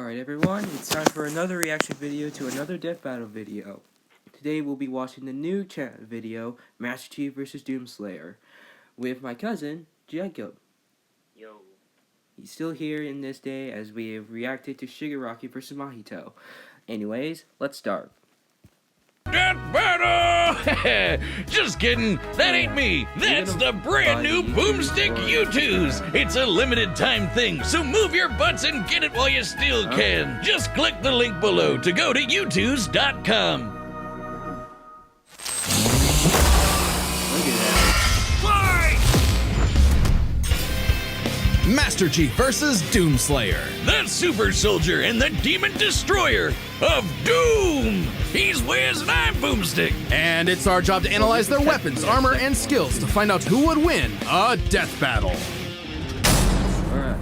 Alright everyone, it's time for another reaction video to another Death Battle video. Today we'll be watching the new video, Master Chief vs. Doomslayer, with my cousin, Jacob. Yo. He's still here in this day as we have reacted to Shigaraki vs. Mahito. Anyways, let's start. Death Battle! Just kidding, that ain't me. That's the brand new Boomstick U2s. It's a limited time thing, so move your butts and get it while you still can. Just click the link below to go to u2s.com. Look at that. Fight! Master Chief vs. Doomslayer. The Super Soldier and the Demon Destroyer of Doom. He's Wiz and I'm Boomstick. And it's our job to analyze their weapons, armor, and skills to find out who would win a death battle. Alright.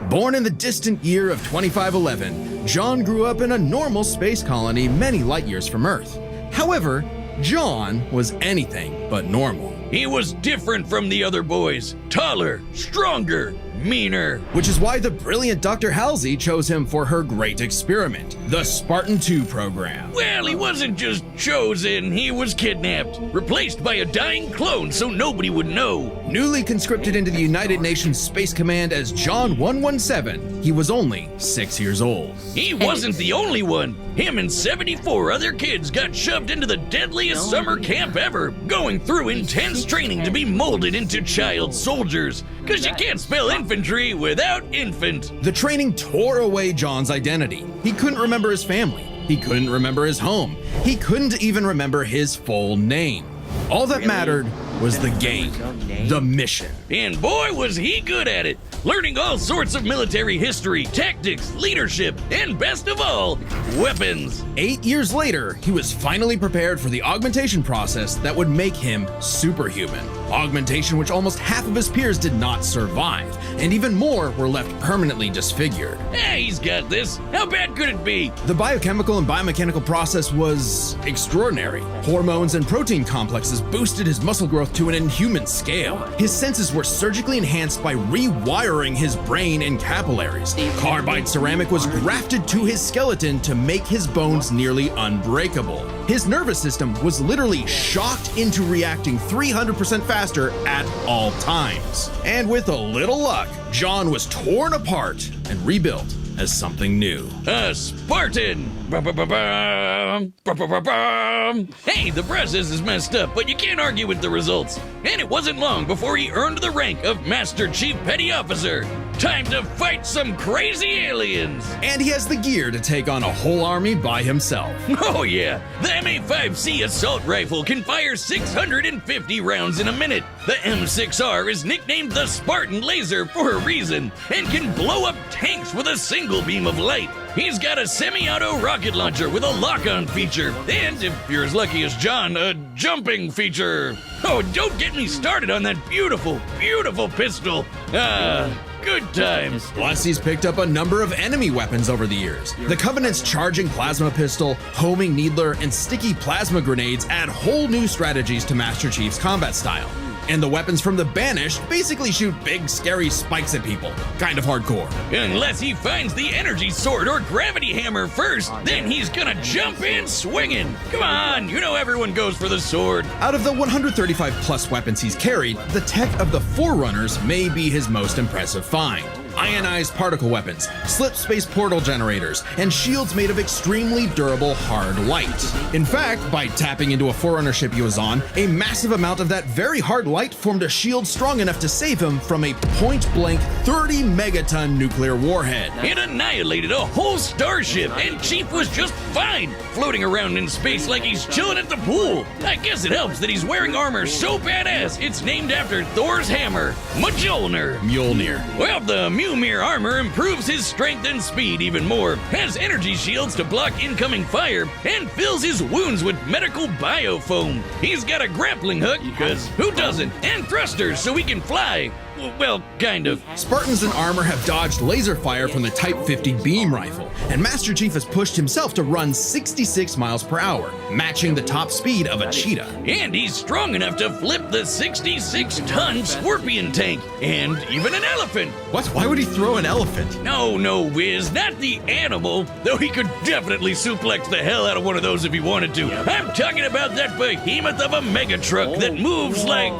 Born in the distant year of 2511, John grew up in a normal space colony many light years from Earth. However, John was anything but normal. He was different from the other boys. Taller, stronger, meaner. Which is why the brilliant Dr. Halsey chose him for her great experiment, the Spartan 2 program. Well, he wasn't just chosen, he was kidnapped. Replaced by a dying clone so nobody would know. Newly conscripted into the United Nations Space Command as John 117, he was only 6 years old. He wasn't the only one. Him and 74 other kids got shoved into the deadliest summer camp ever, going through intense training to be molded into child soldiers. Cause you can't spell infantry without infant. The training tore away John's identity. He couldn't remember his family. He couldn't remember his home. He couldn't even remember his full name. All that mattered was the game, the mission. And boy, was he good at it, learning all sorts of military history, tactics, leadership, and best of all, weapons. 8 years later, he was finally prepared for the augmentation process that would make him superhuman. Augmentation which almost half of his peers did not survive, and even more were left permanently disfigured. He's got this. How bad could it be? The biochemical and biomechanical process was extraordinary. Hormones and protein complexes boosted his muscle growth to an inhuman scale. His senses were surgically enhanced by rewiring his brain and capillaries. Carbide ceramic was grafted to his skeleton to make his bones nearly unbreakable. His nervous system was literally shocked into reacting 300% faster at all times. And with a little luck, John was torn apart and rebuilt as something new. A Spartan! Hey, the process is messed up, but you can't argue with the results. And it wasn't long before he earned the rank of Master Chief Petty Officer. Time to fight some crazy aliens! And he has the gear to take on a whole army by himself. Oh yeah, the M85C assault rifle can fire 650 rounds in a minute. The M6R is nicknamed the Spartan Laser for a reason, and can blow up tanks with a single beam of light. He's got a semi-auto rocket launcher with a lock-on feature, and if you're as lucky as John, a jumping feature. Oh, don't get me started on that beautiful, beautiful pistol. Good times. Plus, he's picked up a number of enemy weapons over the years. The Covenant's charging plasma pistol, homing needler, and sticky plasma grenades add whole new strategies to Master Chief's combat style. And the weapons from the Banished basically shoot big, scary spikes at people. Kind of hardcore. Unless he finds the energy sword or gravity hammer first, then he's gonna jump in swinging. Come on, you know everyone goes for the sword. Out of the 135 plus weapons he's carried, the tech of the Forerunners may be his most impressive find. Ionized particle weapons, slip space portal generators, and shields made of extremely durable hard light. In fact, by tapping into a Forerunner ship he was on, a massive amount of that very hard light formed a shield strong enough to save him from a point-blank 30 megaton nuclear warhead. It annihilated a whole starship, and Chief was just fine, floating around in space like he's chilling at the pool. I guess it helps that he's wearing armor so badass it's named after Thor's hammer, Mjolnir. Well, the Mjolnir armor improves his strength and speed even more, has energy shields to block incoming fire, and fills his wounds with medical biofoam. He's got a grappling hook, because who doesn't, and thrusters so he can fly. Well, kind of. Spartans in armor have dodged laser fire from the Type 50 beam rifle, and Master Chief has pushed himself to run 66 miles per hour, matching the top speed of a cheetah. And he's strong enough to flip the 66-ton Scorpion tank, and even an elephant. What? Why would he throw an elephant? No, Wiz, not the animal, though he could definitely suplex the hell out of one of those if he wanted to. I'm talking about that behemoth of a mega truck that moves like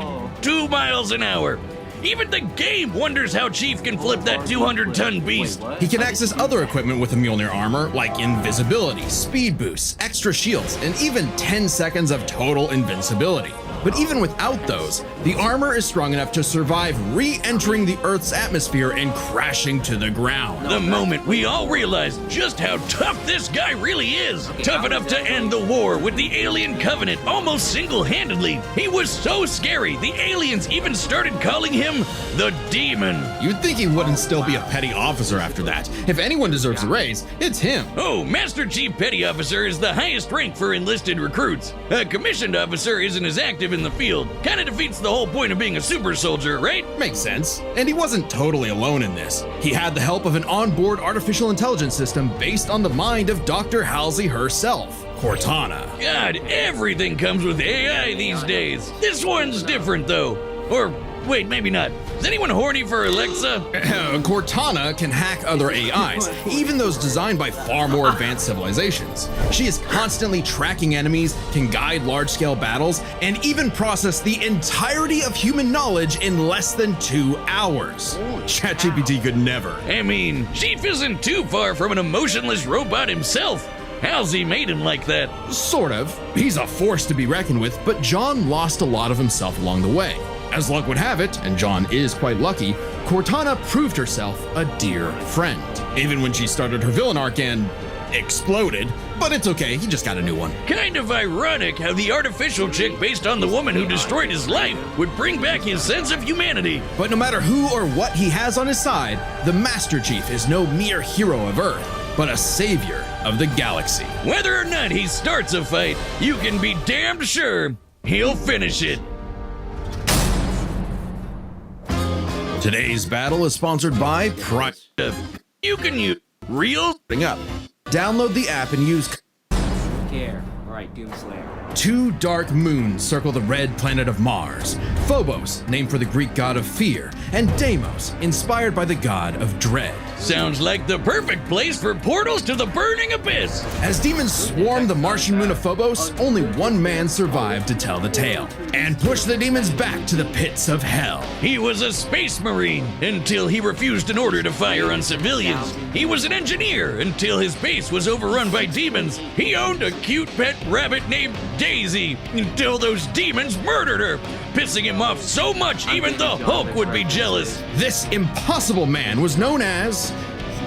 2 miles an hour. Even the game wonders how Chief can flip that 200-ton beast. He can access other equipment with the Mjolnir armor, like invisibility, speed boosts, extra shields, and even 10 seconds of total invincibility. But even without those, the armor is strong enough to survive re-entering the Earth's atmosphere and crashing to the ground. The moment we all realized just how tough this guy really is. Tough enough to end the war with the Alien Covenant almost single-handedly. He was so scary, the aliens even started calling him the Demon. You'd think he wouldn't still be a petty officer after that. If anyone deserves a raise, it's him. Oh, Master Chief Petty Officer is the highest rank for enlisted recruits. A commissioned officer isn't as active in the field. Kinda defeats the whole point of being a super soldier, right? Makes sense. And he wasn't totally alone in this. He had the help of an onboard artificial intelligence system based on the mind of Dr. Halsey herself, Cortana. God, everything comes with AI these days. This one's different, though. Or, wait, maybe not. Is anyone horny for Alexa? Cortana can hack other AIs, even those designed by far more advanced civilizations. She is constantly tracking enemies, can guide large-scale battles, and even process the entirety of human knowledge in less than 2 hours. ChatGPT could never. I mean, Chief isn't too far from an emotionless robot himself. Halsey made him like that. Sort of. He's a force to be reckoned with, but John lost a lot of himself along the way. As luck would have it, and John is quite lucky, Cortana proved herself a dear friend. Even when she started her villain arc and exploded, but it's okay, he just got a new one. Kind of ironic how the artificial chick based on the woman who destroyed his life would bring back his sense of humanity. But no matter who or what he has on his side, the Master Chief is no mere hero of Earth, but a savior of the galaxy. Whether or not he starts a fight, you can be damned sure he'll finish it. Today's battle is sponsored by You can use real Up. Download the app and use Care. Alright, Doomslayer. 2 dark moons circle the red planet of Mars. Phobos, named for the Greek god of fear, and Deimos, inspired by the god of dread. Sounds like the perfect place for portals to the burning abyss. As demons swarm the Martian moon of Phobos, only one man survived to tell the tale and push the demons back to the pits of hell. He was a space marine until he refused an order to fire on civilians. He was an engineer until his base was overrun by demons. He owned a cute pet rabbit named Daisy until those demons murdered her, pissing him off so much even the Hulk would be jealous. This impossible man was known as,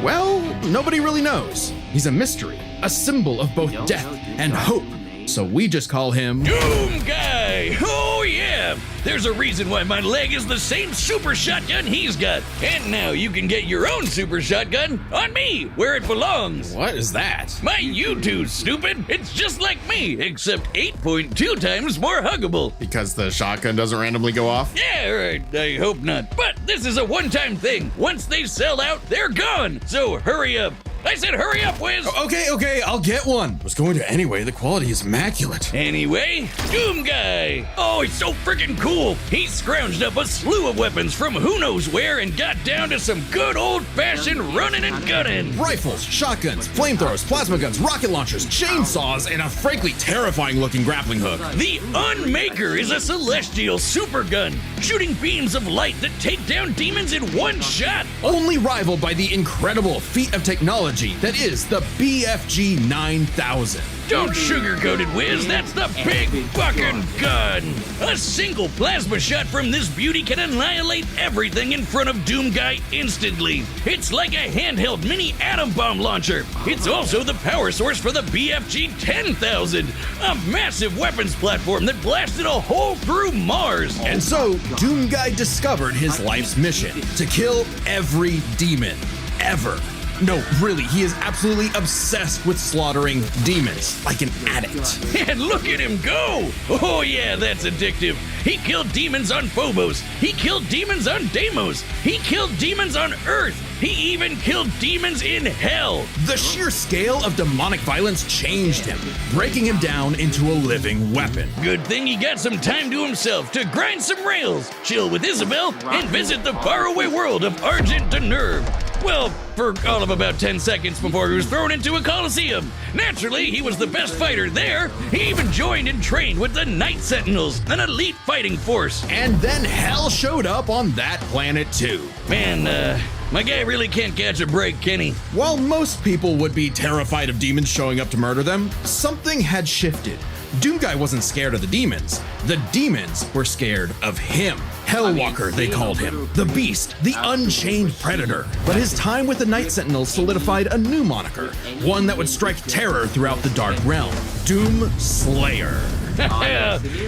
well, nobody really knows. He's a mystery, a symbol of both death and hope. So we just call him Doom Guy! Oh yeah! There's a reason why my leg is the same super shotgun he's got. And now you can get your own super shotgun on me, where it belongs. What is that? My U2, stupid! It's just like me, except 8.2 times more huggable. Because the shotgun doesn't randomly go off? Yeah, right, I hope not. But this is a one-time thing. Once they sell out, they're gone. So hurry up. I said hurry up, Wiz! Okay, I'll get one. Was going to anyway, the quality is immaculate. Anyway, Doom Guy! Oh, he's so freaking cool! He scrounged up a slew of weapons from who knows where and got down to some good old-fashioned running and gunning! Rifles, shotguns, flamethrowers, plasma guns, rocket launchers, chainsaws, and a frankly terrifying-looking grappling hook. The Unmaker is a celestial super gun, shooting beams of light that take down demons in one shot! Only rivaled by the incredible feat of technology that is the BFG 9000. Don't sugarcoat it, Wiz. That's the big fucking gun. A single plasma shot from this beauty can annihilate everything in front of Doom Guy instantly. It's like a handheld mini atom bomb launcher. It's also the power source for the BFG 10,000, a massive weapons platform that blasted a hole through Mars. And so, Doom Guy discovered his life's mission: to kill every demon, ever. No, really, he is absolutely obsessed with slaughtering demons, like an addict. And look at him go! Oh yeah, that's addictive. He killed demons on Phobos. He killed demons on Deimos. He killed demons on Earth. He even killed demons in hell. The sheer scale of demonic violence changed him, breaking him down into a living weapon. Good thing he got some time to himself to grind some rails, chill with Isabel, and visit the faraway world of Argent de Nerve. Well, for all of about 10 seconds before he was thrown into a coliseum. Naturally, he was the best fighter there. He even joined and trained with the Night Sentinels, an elite fighting force. And then hell showed up on that planet too. Man, my guy really can't catch a break, can he? While most people would be terrified of demons showing up to murder them, something had shifted. Doomguy wasn't scared of the demons were scared of him. Hellwalker, they called him. The Beast, the Unchained Predator. But his time with the Night Sentinels solidified a new moniker, one that would strike terror throughout the Dark Realm, Doom Slayer.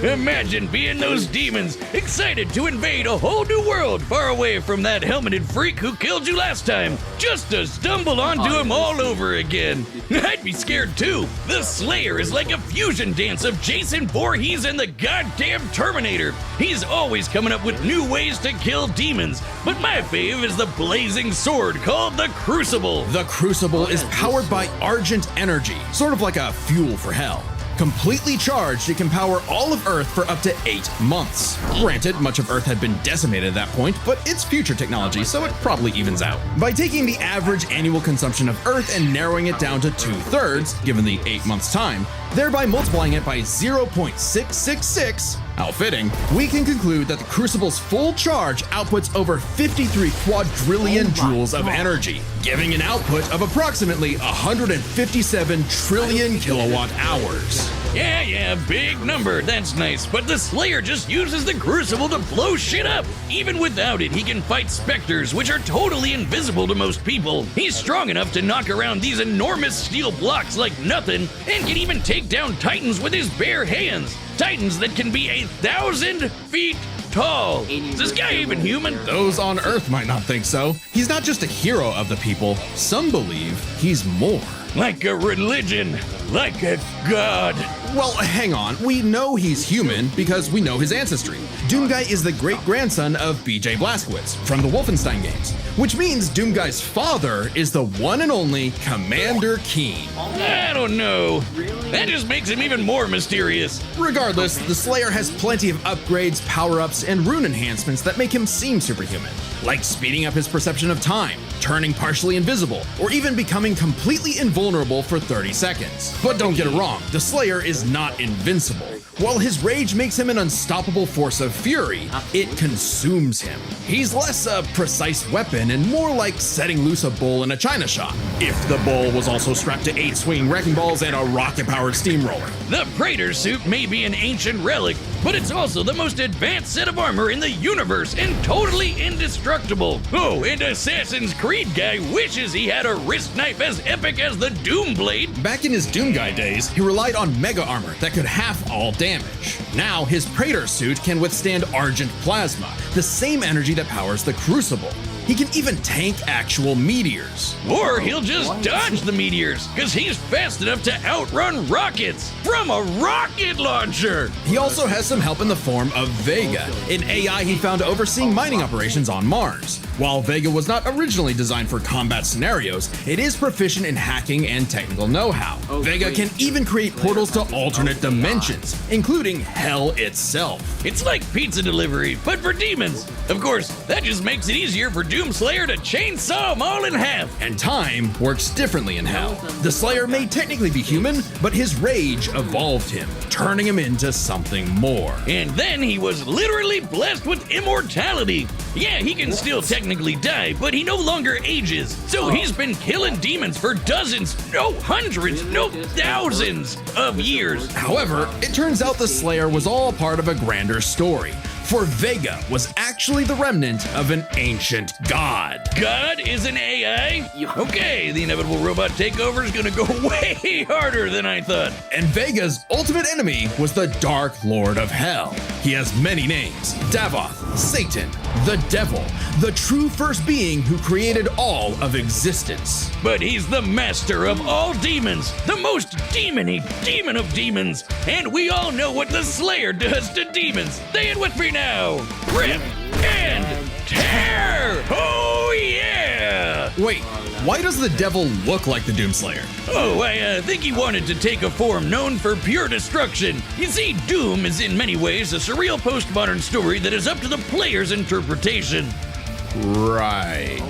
Imagine being those demons, excited to invade a whole new world far away from that helmeted freak who killed you last time, just to stumble onto him all over again. I'd be scared too. The Slayer is like a fusion dance of Jason Voorhees and the goddamn Terminator. He's always coming up with new ways to kill demons, but my fave is the blazing sword called the Crucible. The Crucible is powered by Argent energy, sort of like a fuel for hell. Completely charged, it can power all of Earth for up to 8 months. Granted, much of Earth had been decimated at that point, but it's future technology, so it probably evens out. By taking the average annual consumption of Earth and narrowing it down to 2/3, given the 8 months time, thereby multiplying it by 0.666, how fitting, we can conclude that the Crucible's full charge outputs over 53 quadrillion joules of energy, giving an output of approximately 157 trillion kilowatt hours. Yeah, big number, that's nice, but the Slayer just uses the Crucible to blow shit up. Even without it, he can fight specters, which are totally invisible to most people. He's strong enough to knock around these enormous steel blocks like nothing, and can even take down titans with his bare hands. Titans that can be 1,000 feet tall. Is this guy even human? Those on Earth might not think so. He's not just a hero of the people, some believe he's more. Like a religion, like a god. Well, hang on. We know he's human because we know his ancestry. Doomguy is the great-grandson of B.J. Blazkowicz from the Wolfenstein games, which means Doomguy's father is the one and only Commander Keen. I don't know. That just makes him even more mysterious. Regardless, the Slayer has plenty of upgrades, power-ups, and rune enhancements that make him seem superhuman, like speeding up his perception of time, turning partially invisible, or even becoming completely invulnerable for 30 seconds. But don't get it wrong, the Slayer is not invincible. While his rage makes him an unstoppable force of fury, it consumes him. He's less a precise weapon and more like setting loose a bull in a china shop, if the bull was also strapped to 8 swinging wrecking balls and a rocket-powered steamroller. The Praetor suit may be an ancient relic, but it's also the most advanced set of armor in the universe and totally indestructible. Oh, and Assassin's Creed guy wishes he had a wrist knife as epic as the Doomblade. Back in his Doomguy days, he relied on mega armor that could half all damage. Now, his Praetor suit can withstand Argent plasma, the same energy that powers the Crucible. He can even tank actual meteors. Or he'll just dodge the meteors, because he's fast enough to outrun rockets from a rocket launcher. He also has some help in the form of Vega, an AI he found overseeing mining operations on Mars. While Vega was not originally designed for combat scenarios, it is proficient in hacking and technical know-how. Vega can even create portals to alternate dimensions, including hell itself. It's like pizza delivery, but for demons. Of course, that just makes it easier for Doomslayer to chainsaw them all in half. And time works differently in hell. The Slayer may technically be human, but his rage evolved him, turning him into something more. And then he was literally blessed with immortality. Yeah, he can still technically die, but he no longer ages. So he's been killing demons for dozens, no hundreds, no thousands of years. However, it turns out the Slayer was all part of a grander story. For Vega was actually the remnant of an ancient god. God is an AI? Okay, the inevitable robot takeover is gonna go way harder than I thought. And Vega's ultimate enemy was the Dark Lord of Hell. He has many names: Davoth, Satan, the devil, the true first being who created all of existence. But he's the master of all demons, the most demon-y demon of demons. And we all know what the Slayer does to demons. Say it with me now. Rip and tear! Oh yeah! Wait, why does the devil look like the Doomslayer? Oh, I think he wanted to take a form known for pure destruction. You see, Doom is in many ways a surreal postmodern story that is up to the player's interpretation. Right.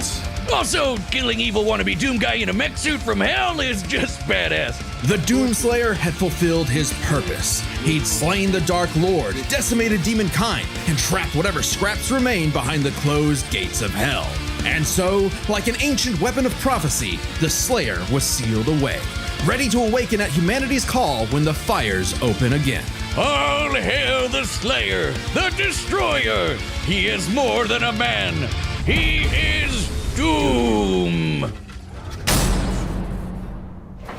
Also, killing evil wannabe Doom guy in a mech suit from hell is just badass. The Doomslayer had fulfilled his purpose. He'd slain the Dark Lord, decimated demon kind, and trapped whatever scraps remained behind the closed gates of hell. And so, like an ancient weapon of prophecy, the Slayer was sealed away, ready to awaken at humanity's call when the fires open again. All hail the Slayer, the Destroyer! He is more than a man. He is Doom!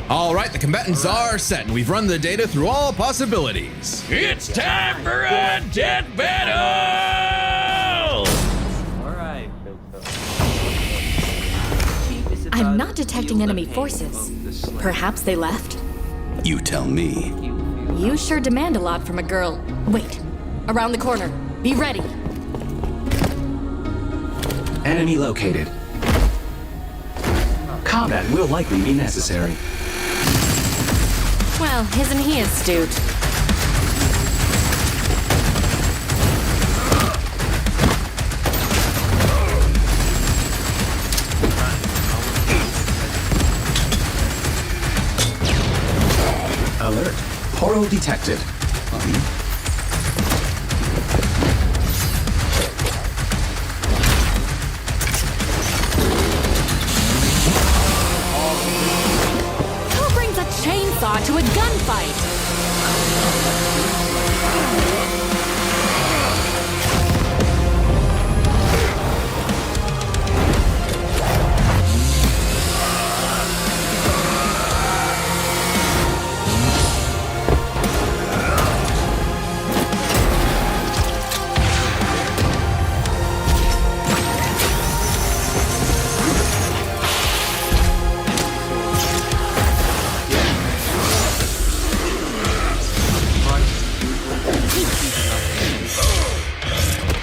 All right, the combatants are set, and we've run the data through all possibilities. It's time for a death battle! Alright. I'm not detecting enemy forces. Perhaps they left? You tell me. You sure demand a lot from a girl. Wait, around the corner. Be ready. Enemy located. Combat will likely be necessary. Well, isn't he astute? Alert. Portal detected. Who brings a chainsaw to a gunfight?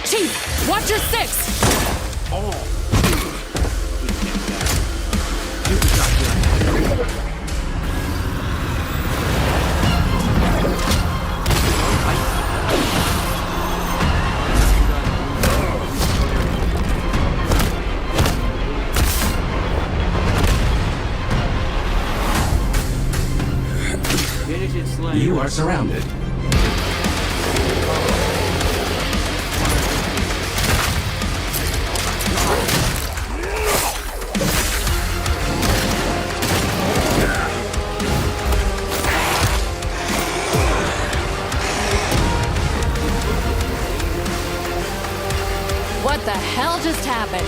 Chief, watch your six! You are surrounded. What the hell just happened?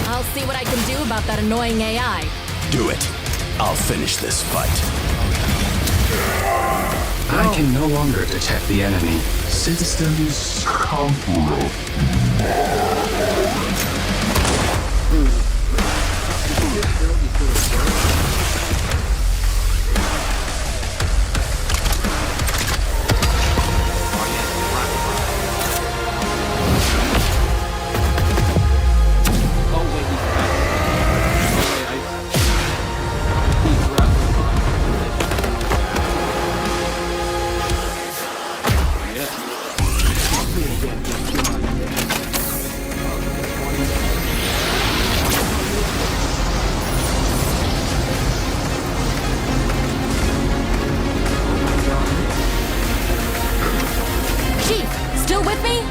I'll see what I can do about that annoying AI. Do it. I'll finish this fight. I can no longer detect the enemy. Systems complete. Chief, still with me?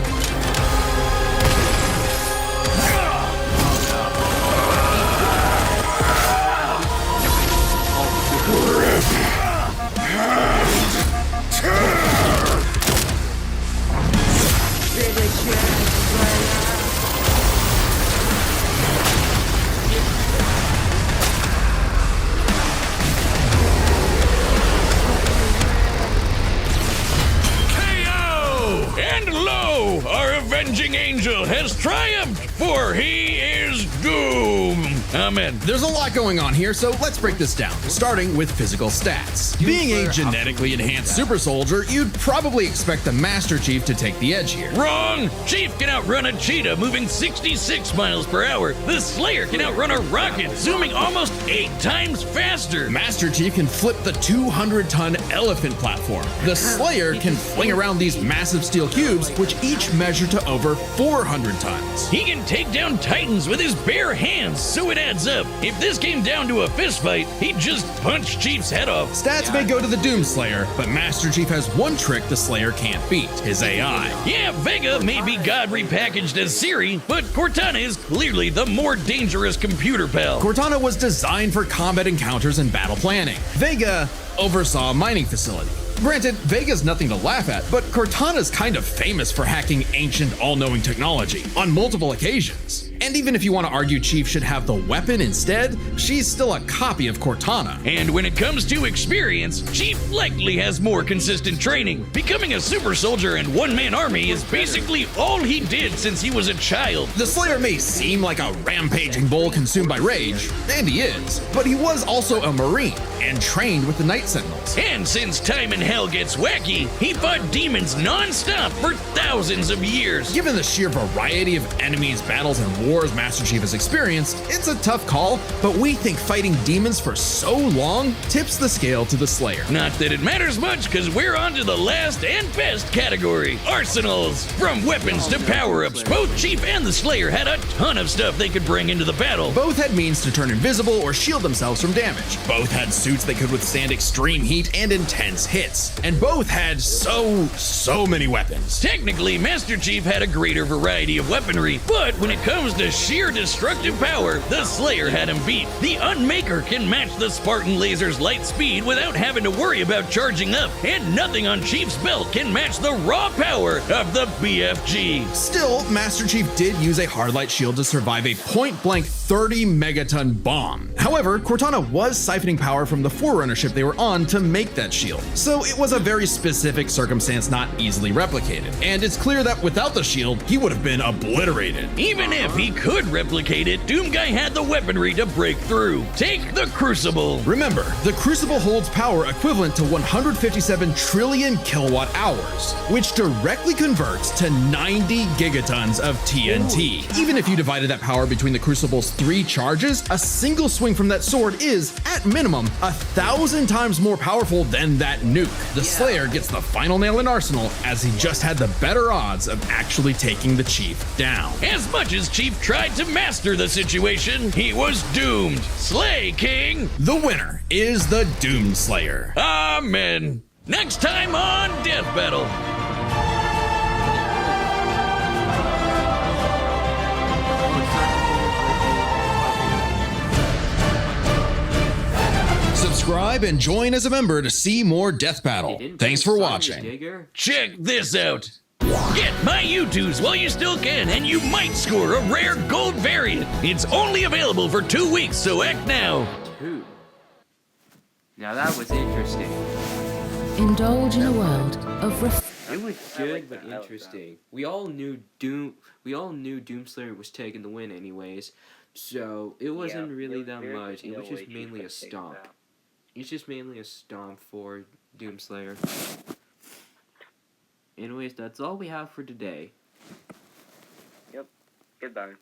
avenging angel has triumphed, for he is doomed. Amen. There's a lot going on here, so let's break this down, starting with physical stats. Being a genetically enhanced super soldier, you'd probably expect the Master Chief to take the edge here. Wrong! Chief can outrun a cheetah moving 66 miles per hour. The Slayer can outrun a rocket zooming almost 8 times faster. Master Chief can flip the 200-ton elephant platform. The Slayer can fling around these massive steel cubes, which each measure to over 400 tons. He can take down titans with his bare hands, so it adds up. If this came down to a fistfight, he'd just punch Chief's head off. Stats may go to the Doomslayer, but Master Chief has one trick the Slayer can't beat: his AI. Yeah, Vega may be God repackaged as Siri, but Cortana is clearly the more dangerous computer pal. Cortana was designed for combat encounters and battle planning. Vega oversaw a mining facility. Granted, Vega's nothing to laugh at, but Cortana's kind of famous for hacking ancient all-knowing technology on multiple occasions. And even if you want to argue Chief should have the weapon instead, she's still a copy of Cortana. And when it comes to experience, Chief likely has more consistent training. Becoming a super soldier and one-man army is basically all he did since he was a child. The Slayer may seem like a rampaging bull consumed by rage, and he is, but he was also a Marine and trained with the Night Sentinels. And since time in hell gets wacky, he fought demons non-stop for thousands of years. Given the sheer variety of enemies, battles, and wars Master Chief has experienced, it's a tough call, but we think fighting demons for so long tips the scale to the Slayer. Not that it matters much, because we're on to the last and best category: arsenals. From weapons to power-ups, both Chief and the Slayer had a ton of stuff they could bring into the battle. Both had means to turn invisible or shield themselves from damage. Both had suits that could withstand extreme heat and intense hits. And both had so many weapons. Technically, Master Chief had a greater variety of weaponry, but when it comes to sheer destructive power, the Slayer had him beat. The Unmaker can match the Spartan laser's light speed without having to worry about charging up, and nothing on Chief's belt can match the raw power of the BFG. Still, Master Chief did use a hardlight shield to survive a point-blank 30 megaton bomb. However, Cortana was siphoning power from the Forerunner ship they were on to make that shield, so it was a very specific circumstance not easily replicated. And it's clear that without the shield, he would have been obliterated. Even if he could replicate it, Doomguy had the weaponry to break through. Take the Crucible. Remember, the Crucible holds power equivalent to 157 trillion kilowatt hours, which directly converts to 90 gigatons of TNT. Even if you divided that power between the Crucible's 3 charges, a single swing from that sword is, at minimum, 1,000 times more powerful than that nuke. The Slayer gets the final nail in Arsenal, as he just had the better odds of actually taking the Chief down. As much as Chief tried to master the situation, he was doomed. Slay, King! The winner is the Doomslayer. Amen. Next time on Death Battle. Subscribe and join as a member to see more Death Battle. Thanks for watching. Check this out. Get my U2s while you still can, and you might score a rare gold variant. It's only available for 2 weeks, so act now. 2. Now that was interesting. Indulge in a world of It was good but interesting. We all knew Doomslayer was taking the win anyways, so it wasn't really that much. It was just mainly a stomp. It's just mainly a stomp for Doomslayer. Anyways, that's all we have for today. Yep. Goodbye.